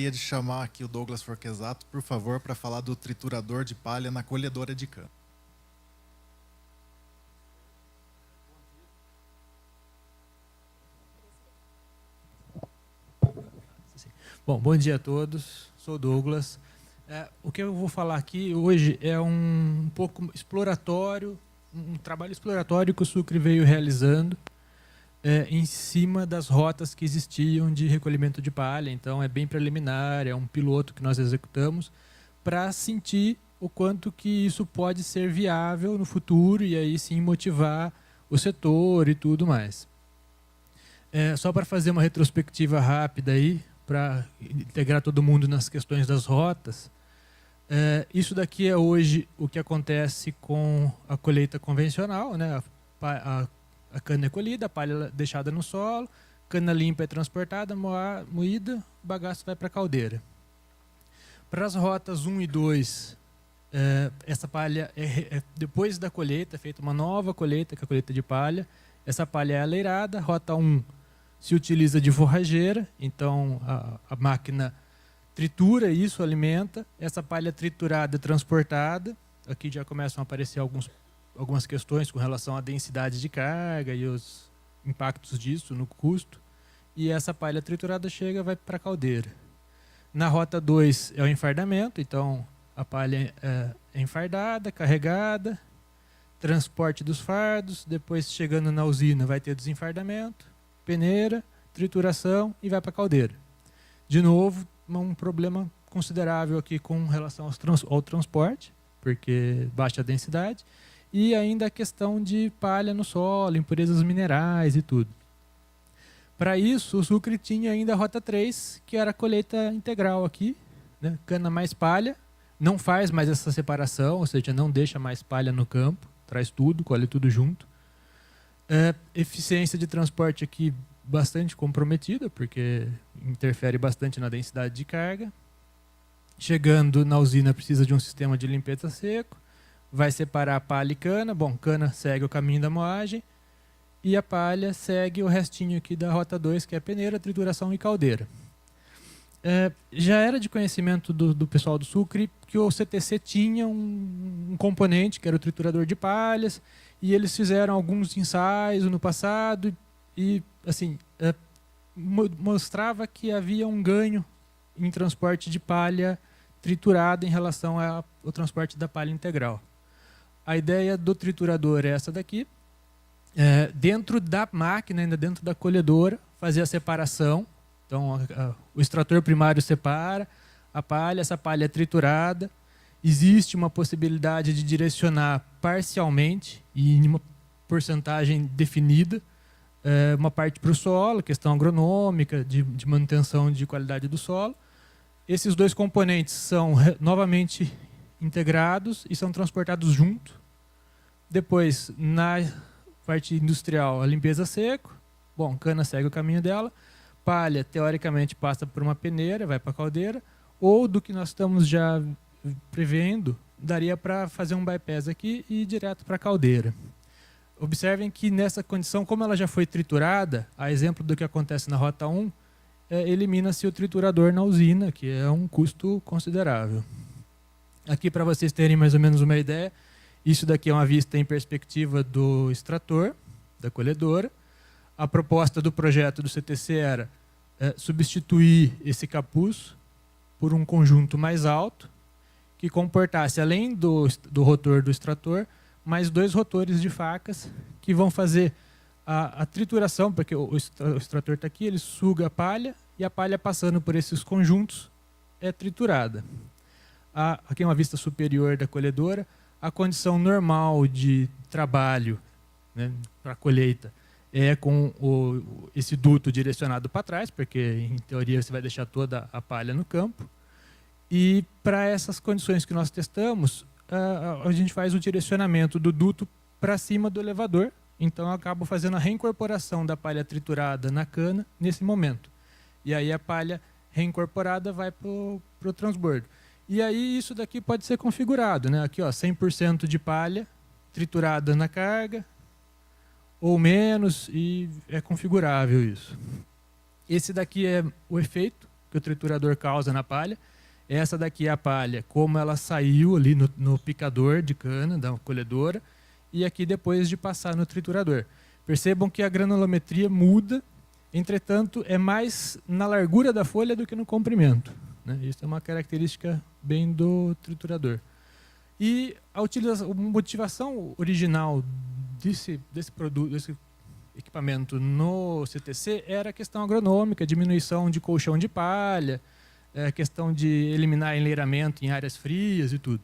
gostaria de chamar aqui o Douglas Forquesato, por favor, para falar do triturador de palha na colhedora de cana. Bom dia a todos. Sou o Douglas. O que eu vou falar aqui hoje é um pouco exploratório, um trabalho exploratório que o Sucre veio realizando em cima das rotas que existiam de recolhimento de palha. Então, é bem preliminar, é um piloto que nós executamos para sentir o quanto que isso pode ser viável no futuro e aí sim motivar o setor e tudo mais. Só para fazer uma retrospectiva rápida aí, para integrar todo mundo nas questões das rotas, isso daqui é hoje o que acontece com a colheita convencional, né? A cana é colhida, a palha deixada no solo, cana limpa é transportada, moída, o bagaço vai para a caldeira. Para as rotas 1 e 2, essa palha, depois da colheita, é feita uma nova colheita, que é a colheita de palha. Essa palha é aleirada, rota 1 se utiliza de forrageira, então a máquina tritura isso, alimenta. Essa palha triturada é transportada. Aqui já começam a aparecer algumas questões com relação à densidade de carga e os impactos disso no custo. E essa palha triturada vai para a caldeira. Na rota 2 é o enfardamento, então a palha é enfardada, carregada, transporte dos fardos, depois chegando na usina vai ter desenfardamento, peneira, trituração e vai para a caldeira. De novo, um problema considerável aqui com relação ao transporte, porque baixa densidade, e ainda a questão de palha no solo, impurezas minerais e tudo. Para isso, o Sucre tinha ainda a rota 3, que era a colheita integral aqui, né? Cana mais palha, não faz mais essa separação, ou seja, não deixa mais palha no campo, traz tudo, colhe tudo junto. Eficiência de transporte aqui bastante comprometida, porque interfere bastante na densidade de carga. Chegando na usina precisa de um sistema de limpeza seco, vai separar palha e cana. Bom, cana segue o caminho da moagem e a palha segue o restinho aqui da rota 2, que é peneira, trituração e caldeira. Já era de conhecimento do pessoal do Sucre que o CTC tinha um componente, que era o triturador de palhas, e eles fizeram alguns ensaios no passado e assim, mostrava que havia um ganho em transporte de palha triturada em relação ao transporte da palha integral. A ideia do triturador é essa daqui. Dentro da máquina, ainda dentro da colhedora, fazer a separação. Então, o extrator primário separa a palha, essa palha é triturada. Existe uma possibilidade de direcionar parcialmente e em uma porcentagem definida uma parte para o solo, questão agronômica, de manutenção de qualidade do solo. Esses dois componentes são novamente integrados e são transportados junto. Depois, na parte industrial, a limpeza seco. Bom, cana segue o caminho dela. Palha, teoricamente, passa por uma peneira, vai para a caldeira. Ou, do que nós estamos já prevendo, daria para fazer um bypass aqui e ir direto para a caldeira. Observem que nessa condição, como ela já foi triturada, a exemplo do que acontece na rota 1, elimina-se o triturador na usina, que é um custo considerável. Aqui, para vocês terem mais ou menos uma ideia, isso daqui é uma vista em perspectiva do extrator, da colhedora. A proposta do projeto do CTC era substituir esse capuz por um conjunto mais alto, que comportasse, além do rotor do extrator, mais 2 rotores de facas que vão fazer a trituração, porque o extrator está aqui, ele suga a palha e a palha passando por esses conjuntos é triturada. Aqui é uma vista superior da colhedora. A condição normal de trabalho, né, para a colheita é com esse duto direcionado para trás, porque em teoria você vai deixar toda a palha no campo. E para essas condições que nós testamos, a gente faz o direcionamento do duto para cima do elevador. Então eu acabo fazendo a reincorporação da palha triturada na cana nesse momento. E aí a palha reincorporada vai para o transbordo. E aí isso daqui pode ser configurado, né? Aqui, ó, 100% de palha triturada na carga, ou menos, e é configurável isso. Esse daqui é o efeito que o triturador causa na palha. Essa daqui é a palha, como ela saiu ali no picador de cana da colhedora, e aqui depois de passar no triturador. Percebam que a granulometria muda, entretanto, é mais na largura da folha do que no comprimento, né? Isso é uma característica bem do triturador. E a motivação original desse produto, desse equipamento no CTC era a questão agronômica, diminuição de colchão de palha, questão de eliminar enleiramento em áreas frias e tudo.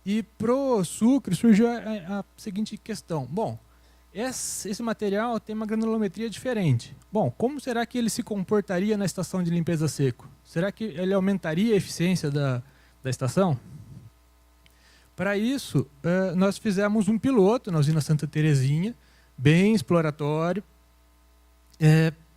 E para o sucre surgiu a seguinte questão. Bom, esse material tem uma granulometria diferente. Bom, como será que ele se comportaria na estação de limpeza seco? Será que ele aumentaria a eficiência da estação? Para isso, nós fizemos um piloto na usina Santa Terezinha, bem exploratório,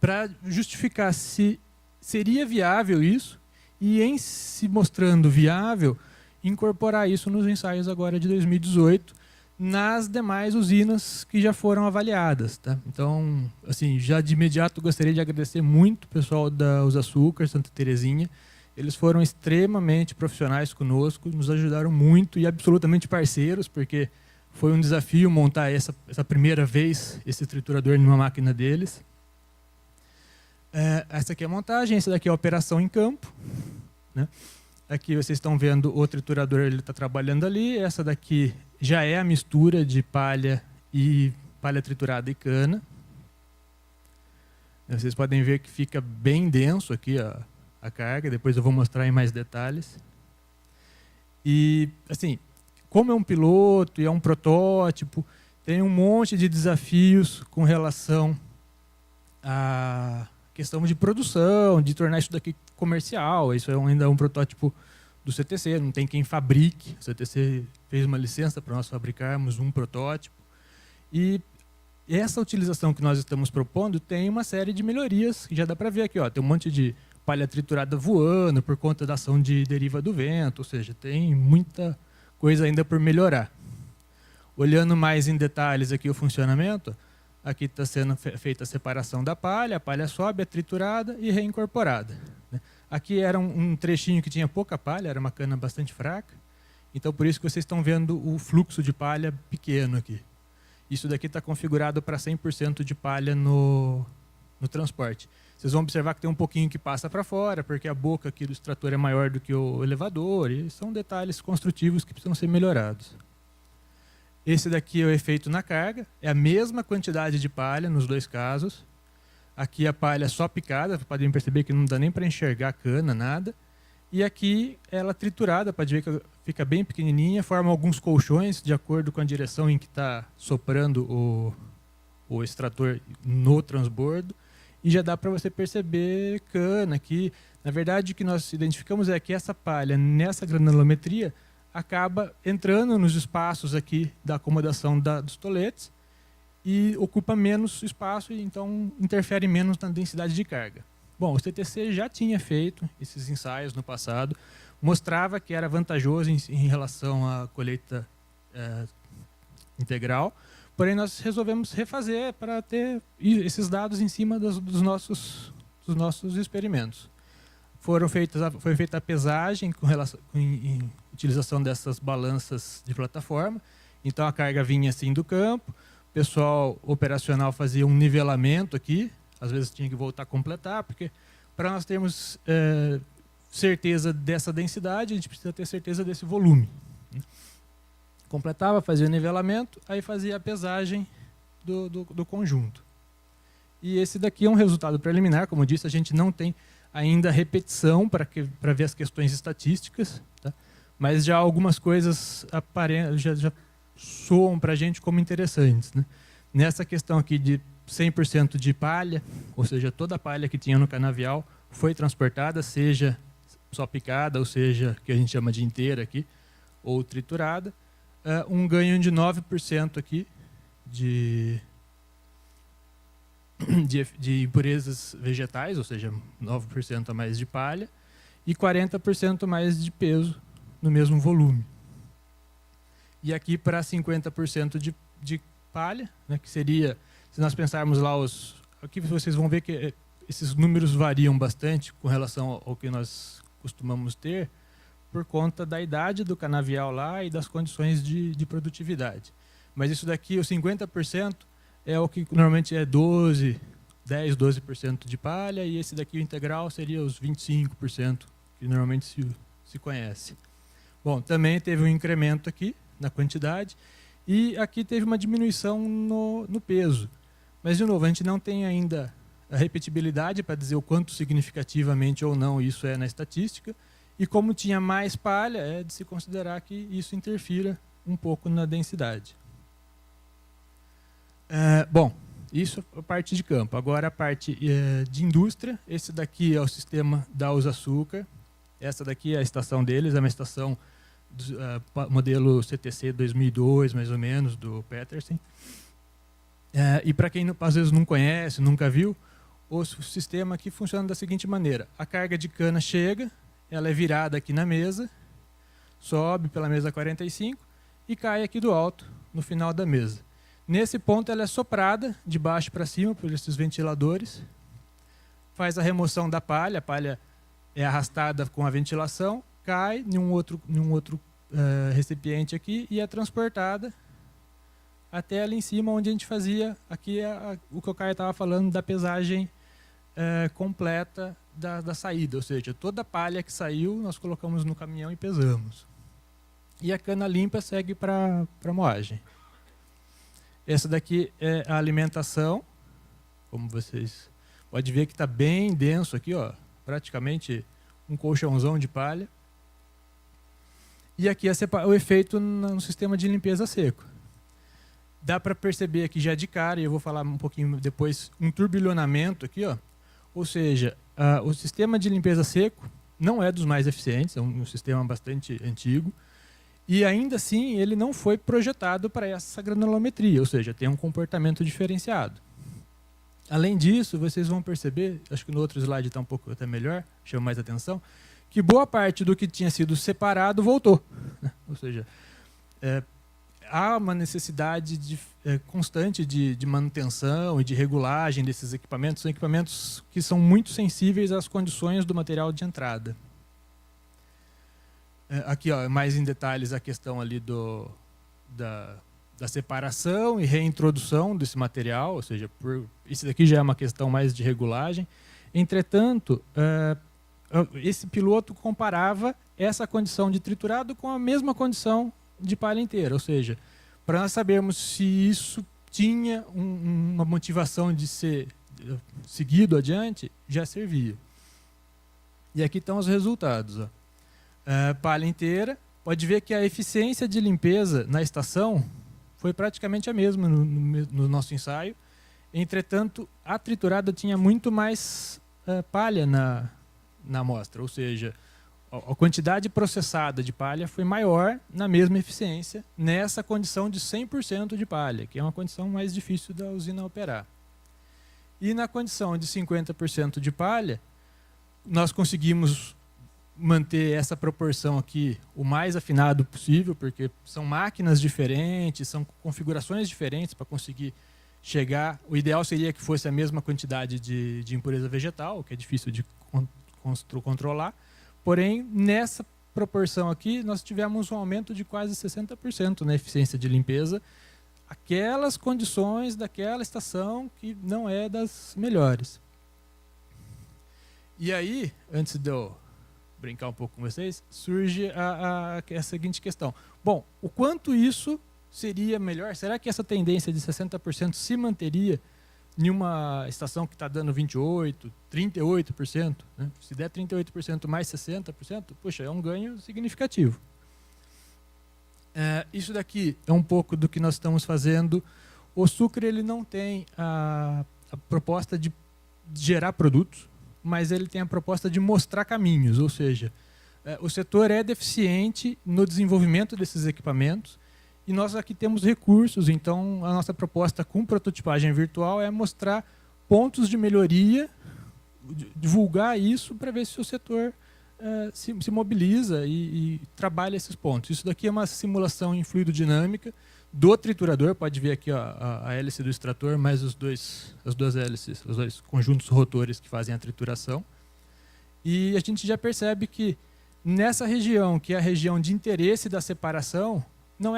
para justificar se seria viável isso e, em se mostrando viável, incorporar isso nos ensaios agora de 2018 nas demais usinas que já foram avaliadas, tá? Então, assim, já de imediato gostaria de agradecer muito o pessoal da Usaçúcar, Santa Terezinha. Eles foram extremamente profissionais conosco, nos ajudaram muito e absolutamente parceiros, porque foi um desafio montar essa primeira vez esse triturador numa máquina deles. Essa aqui é a montagem, essa daqui é a operação em campo, né? Aqui vocês estão vendo o triturador, ele está trabalhando ali. Essa daqui já é a mistura de palha triturada e cana. Vocês podem ver que fica bem denso aqui a carga, depois eu vou mostrar em mais detalhes. E, assim, como é um piloto e é um protótipo, tem um monte de desafios com relação à questão de produção, de tornar isso daqui comercial. Isso ainda é um protótipo do CTC, não tem quem fabrique. O CTC fez uma licença para nós fabricarmos um protótipo. E essa utilização que nós estamos propondo tem uma série de melhorias, que já dá para ver aqui. Ó, tem um monte de palha triturada voando por conta da ação de deriva do vento, ou seja, tem muita coisa ainda por melhorar. Olhando mais em detalhes aqui o funcionamento, aqui está sendo feita a separação da palha, a palha sobe, é triturada e reincorporada, né? Aqui era um trechinho que tinha pouca palha, era uma cana bastante fraca, então por isso que vocês estão vendo o fluxo de palha pequeno aqui. Isso daqui está configurado para 100% de palha no transporte. Vocês vão observar que tem um pouquinho que passa para fora, porque a boca aqui do extrator é maior do que o elevador, e são detalhes construtivos que precisam ser melhorados. Esse daqui é o efeito na carga, é a mesma quantidade de palha nos dois casos. Aqui a palha só picada, podem perceber que não dá nem para enxergar a cana, nada. E aqui ela triturada, pode ver que fica bem pequenininha, forma alguns colchões de acordo com a direção em que está soprando o extrator no transbordo. E já dá para você perceber cana aqui. Na verdade, o que nós identificamos é que essa palha, nessa granulometria, acaba entrando nos espaços aqui da acomodação dos toletes e ocupa menos espaço e então interfere menos na densidade de carga. Bom, o CTC já tinha feito esses ensaios no passado, mostrava que era vantajoso em relação à colheita integral, porém nós resolvemos refazer para ter esses dados em cima dos nossos experimentos. Foi feita a pesagem em utilização dessas balanças de plataforma, então a carga vinha assim do campo, o pessoal operacional fazia um nivelamento aqui, às vezes tinha que voltar a completar, porque para nós termos certeza dessa densidade, a gente precisa ter certeza desse volume. Completava, fazia o nivelamento, aí fazia a pesagem do conjunto. E esse daqui é um resultado preliminar, como eu disse, a gente não tem ainda repetição para ver as questões estatísticas, tá? Mas já algumas coisas já soam para a gente como interessantes, né? Nessa questão aqui de 100% de palha, ou seja, toda a palha que tinha no canavial foi transportada, seja só picada, ou seja, que a gente chama de inteira aqui, ou triturada, um ganho de 9% aqui de impurezas vegetais, ou seja, 9% a mais de palha, e 40% mais de peso no mesmo volume. E aqui para 50% de palha, né, que seria, se nós pensarmos lá aqui vocês vão ver que esses números variam bastante com relação ao que nós costumamos ter, por conta da idade do canavial lá e das condições de produtividade. Mas isso daqui, os 50%, é o que normalmente é 10-12% de palha, e esse daqui, o integral, seria os 25%, que normalmente se conhece. Bom, também teve um incremento aqui na quantidade, e aqui teve uma diminuição no peso. Mas, de novo, a gente não tem ainda a repetibilidade para dizer o quanto significativamente ou não isso é na estatística, e como tinha mais palha, é de se considerar que isso interfira um pouco na densidade. Bom, isso é a parte de campo. Agora a parte de indústria. Esse daqui é o sistema da Usa Açúcar. Essa daqui é a estação deles, é uma estação do modelo CTC 2002, mais ou menos, do Petersen. E para quem às vezes não conhece, nunca viu, o sistema aqui funciona da seguinte maneira. A carga de cana chega, ela é virada aqui na mesa, sobe pela mesa 45 e cai aqui do alto, no final da mesa. Nesse ponto ela é soprada de baixo para cima por esses ventiladores, faz a remoção da palha, a palha é arrastada com a ventilação, cai em um outro recipiente aqui e é transportada até ali em cima, onde a gente fazia aqui o que o Caio estava falando da pesagem completa da saída, ou seja, toda a palha que saiu nós colocamos no caminhão e pesamos. E a cana limpa segue para a moagem. Essa daqui é a alimentação, como vocês podem ver que está bem denso aqui, ó, praticamente um colchãozão de palha. E aqui o efeito no sistema de limpeza seco. Dá para perceber aqui já de cara, e eu vou falar um pouquinho depois, um turbilhonamento aqui, ó. Ou seja, o sistema de limpeza seco não é dos mais eficientes, é um sistema bastante antigo, e ainda assim ele não foi projetado para essa granulometria, ou seja, tem um comportamento diferenciado. Além disso, vocês vão perceber, acho que no outro slide está um pouco até melhor, chama mais atenção, que boa parte do que tinha sido separado voltou. Ou seja, há uma necessidade constante de manutenção e de regulagem desses equipamentos. São equipamentos que são muito sensíveis às condições do material de entrada. Aqui, ó, mais em detalhes, a questão ali da separação e reintrodução desse material, ou seja, isso daqui já é uma questão mais de regulagem. Entretanto, esse piloto comparava essa condição de triturado com a mesma condição de palha inteira, ou seja, para nós sabermos se isso tinha uma motivação de ser seguido adiante, já servia. E aqui estão os resultados. Ó. Palha inteira, pode ver que a eficiência de limpeza na estação foi praticamente a mesma no nosso ensaio. Entretanto, a triturada tinha muito mais palha na amostra, ou seja, a quantidade processada de palha foi maior na mesma eficiência nessa condição de 100% de palha, que é uma condição mais difícil da usina operar. E na condição de 50% de palha, nós conseguimos manter essa proporção aqui o mais afinado possível, porque são máquinas diferentes, são configurações diferentes para conseguir chegar. O ideal seria que fosse a mesma quantidade de impureza vegetal, que é difícil de controlar. Porém, nessa proporção aqui, nós tivemos um aumento de quase 60% na eficiência de limpeza, aquelas condições daquela estação que não é das melhores. E aí, antes de eu brincar um pouco com vocês, surge a seguinte questão. Bom, o quanto isso seria melhor? Será que essa tendência de 60% se manteria em uma estação que está dando 28%, 38%? Né? Se der 38% mais 60%, puxa, é um ganho significativo. Isso daqui é um pouco do que nós estamos fazendo. O Sucre ele não tem a proposta de gerar produtos, mas ele tem a proposta de mostrar caminhos, ou seja, o setor é deficiente no desenvolvimento desses equipamentos e nós aqui temos recursos, então a nossa proposta com prototipagem virtual é mostrar pontos de melhoria, divulgar isso para ver se o setor se mobiliza e trabalha esses pontos. Isso daqui é uma simulação em fluido dinâmica do triturador. Pode ver aqui, ó, a hélice do extrator mais as duas hélices, os dois conjuntos rotores que fazem a trituração. E a gente já percebe que nessa região, que é a região de interesse da separação, não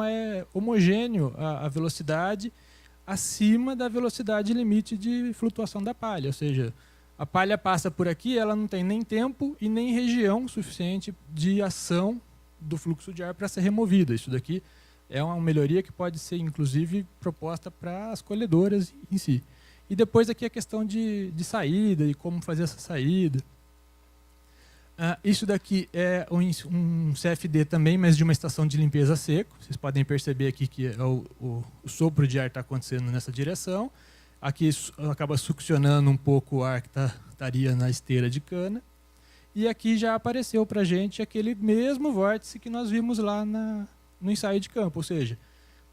é homogêneo a velocidade acima da velocidade limite de flutuação da palha. Ou seja, a palha passa por aqui, ela não tem nem tempo e nem região suficiente de ação do fluxo de ar para ser removida. Isso daqui é uma melhoria que pode ser, inclusive, proposta para as colhedoras em si. E depois aqui a questão de saída e como fazer essa saída. Isso daqui é um CFD também, mas de uma estação de limpeza a seco. Vocês podem perceber aqui que o sopro de ar está acontecendo nessa direção. Aqui acaba succionando um pouco o ar que estaria na esteira de cana. E aqui já apareceu para a gente aquele mesmo vórtice que nós vimos lá no ensaio de campo. Ou seja,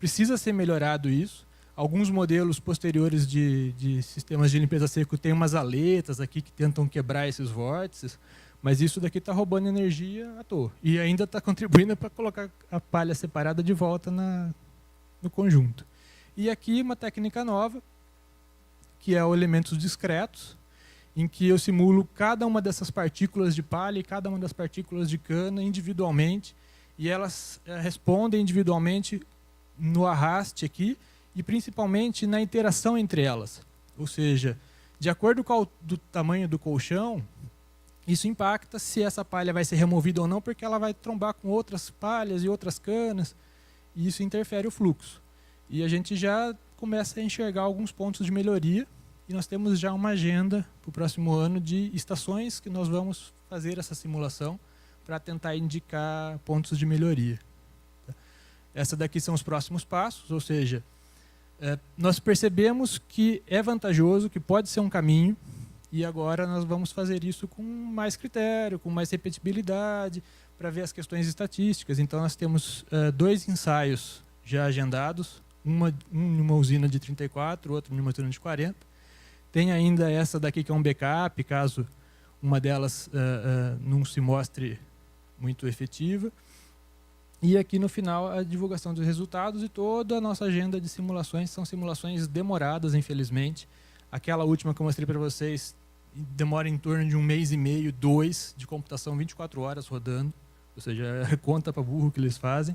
precisa ser melhorado isso. Alguns modelos posteriores de sistemas de limpeza a seco têm umas aletas aqui que tentam quebrar esses vórtices. Mas isso daqui está roubando energia à toa. E ainda está contribuindo para colocar a palha separada de volta no conjunto. E aqui uma técnica nova, que é o elementos discretos, em que eu simulo cada uma dessas partículas de palha e cada uma das partículas de cana individualmente. E elas respondem individualmente no arraste aqui e principalmente na interação entre elas. Ou seja, de acordo com o tamanho do colchão, isso impacta se essa palha vai ser removida ou não, porque ela vai trombar com outras palhas e outras canas, e isso interfere o fluxo. E a gente já começa a enxergar alguns pontos de melhoria, e nós temos já uma agenda para o próximo ano de estações que nós vamos fazer essa simulação para tentar indicar pontos de melhoria. Essa daqui são os próximos passos, ou seja, nós percebemos que é vantajoso, que pode ser um caminho, e agora nós vamos fazer isso com mais critério, com mais repetibilidade, para ver as questões estatísticas. Então nós temos 2 ensaios já agendados, um numa usina de 34, outro numa usina de 40. Tem ainda essa daqui que é um backup, caso uma delas não se mostre muito efetiva. E aqui no final a divulgação dos resultados e toda a nossa agenda de simulações. São simulações demoradas, infelizmente. Aquela última que eu mostrei para vocês demora em torno de 1 mês e meio, 2, de computação 24 horas rodando. Ou seja, é conta para burro que eles fazem.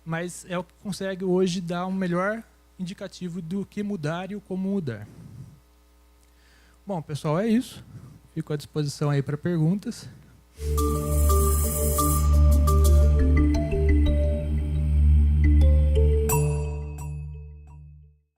Mas é o que consegue hoje dar um melhor indicativo do que mudar e o como mudar. Bom, pessoal, é isso. Fico à disposição aí para perguntas.